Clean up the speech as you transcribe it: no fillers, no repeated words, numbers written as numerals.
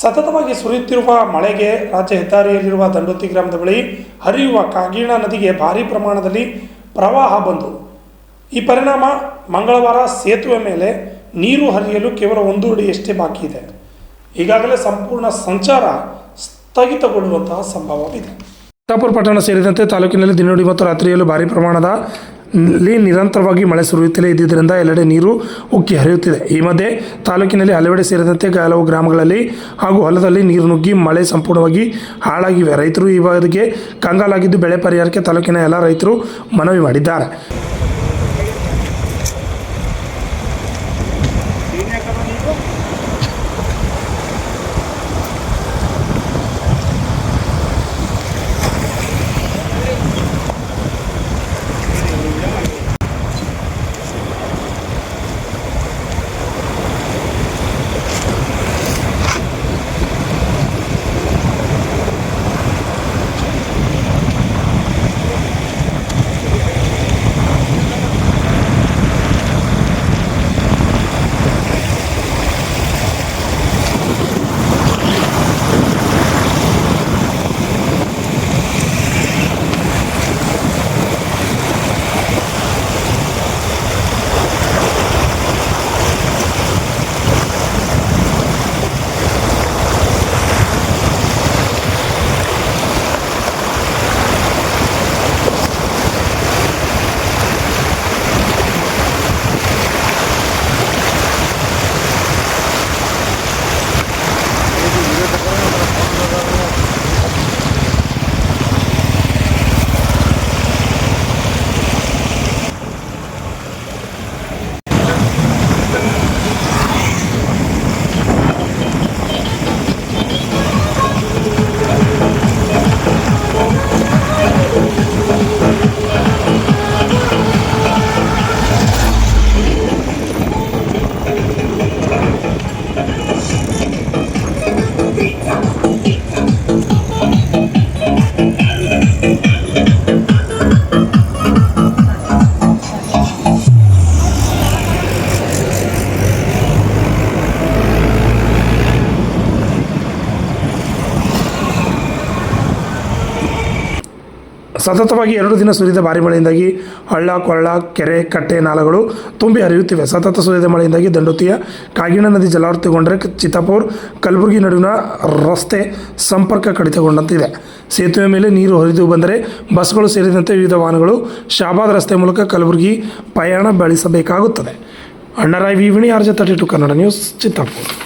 ಸತತವಾಗಿ ಸುರಿಯುತ್ತಿರುವ ಮಳೆಗೆ ರಾಜ್ಯ ಹೆದ್ದಾರಿಯಲ್ಲಿರುವ ದಂಡೋತಿ ಗ್ರಾಮದ ಬಳಿ ಹರಿಯುವ ಕಾಗಿಣ ನದಿಗೆ ಭಾರೀ ಪ್ರಮಾಣದಲ್ಲಿ ಪ್ರವಾಹ ಬಂತು. ಈ ಪರಿಣಾಮ ಮಂಗಳವಾರ ಸೇತುವೆ ಮೇಲೆ ನೀರು ಹರಿಯಲು ಕೇವಲ 1 ಅಡಿಯಷ್ಟೇ ಬಾಕಿ ಇದೆ. ಈಗಾಗಲೇ ಸಂಪೂರ್ಣ ಸಂಚಾರ ಸ್ಥಗಿತಗೊಳ್ಳುವಂತಹ ಸಂಭವವಿದೆ. ಚಿತ್ತಾಪುರ ಪಟ್ಟಣ ಸೇರಿದಂತೆ ತಾಲೂಕಿನಲ್ಲಿ ದಿನವಿಡೀ ಮತ್ತು ರಾತ್ರಿಯಲ್ಲೂ ಭಾರೀ ಪ್ರಮಾಣದಲ್ಲಿ ನಿರಂತರವಾಗಿ ಮಳೆ ಸುರಿಯುತ್ತಲೇ ಇದ್ದಿದ್ದರಿಂದ ಎಲ್ಲೆಡೆ ನೀರು ಉಕ್ಕಿ ಹರಿಯುತ್ತಿದೆ. ಈ ಮಧ್ಯೆ ತಾಲೂಕಿನಲ್ಲಿ ಹಲವೆಡೆ ಸೇರಿದಂತೆ ಹಲವು ಗ್ರಾಮಗಳಲ್ಲಿ ಹಾಗೂ ಹೊಲದಲ್ಲಿ ನೀರು ನುಗ್ಗಿ ಮಳೆ ಸಂಪೂರ್ಣವಾಗಿ ಹಾಳಾಗಿವೆ. ರೈತರು ಈ ಬಗ್ಗೆ ಕಂಗಾಲಾಗಿದ್ದು ಬೆಳೆ ಪರಿಹಾರಕ್ಕೆ ತಾಲೂಕಿನ ಎಲ್ಲ ರೈತರು ಮನವಿ ಮಾಡಿದ್ದಾರೆ. ಸತತವಾಗಿ 2 ದಿನ ಸುರಿದ ಭಾರೀ ಮಳೆಯಿಂದಾಗಿ ಹಳ್ಳ ಕೊಳ್ಳ ಕೆರೆ ಕಟ್ಟೆ ನಾಲೆಗಳು ತುಂಬಿ ಹರಿಯುತ್ತಿವೆ. ಸತತ ಸುರಿದ ಮಳೆಯಿಂದಾಗಿ ದಂಡೋತಿಯ ಕಾಗಿಣ ನದಿ ಜಲಾವೃತಗೊಂಡರೆ ಚಿತ್ತಾಪುರ ಕಲಬುರಗಿ ನಡುವಿನ ರಸ್ತೆ ಸಂಪರ್ಕ ಕಡಿತಗೊಂಡಂತಿದೆ. ಸೇತುವೆ ಮೇಲೆ ನೀರು ಹರಿದು ಬಂದರೆ ಬಸ್ಗಳು ಸೇರಿದಂತೆ ವಿವಿಧ ವಾಹನಗಳು ಶಾಬಾದ್ ರಸ್ತೆ ಮೂಲಕ ಕಲಬುರಗಿ ಪಯಣ ಬೆಳೆಸಬೇಕಾಗುತ್ತದೆ. ಅಣ್ಣರಾಯ್ ವಿವಿಣಿ RJ32 ಕನ್ನಡ ನ್ಯೂಸ್ ಚಿತ್ತಾಪುರ.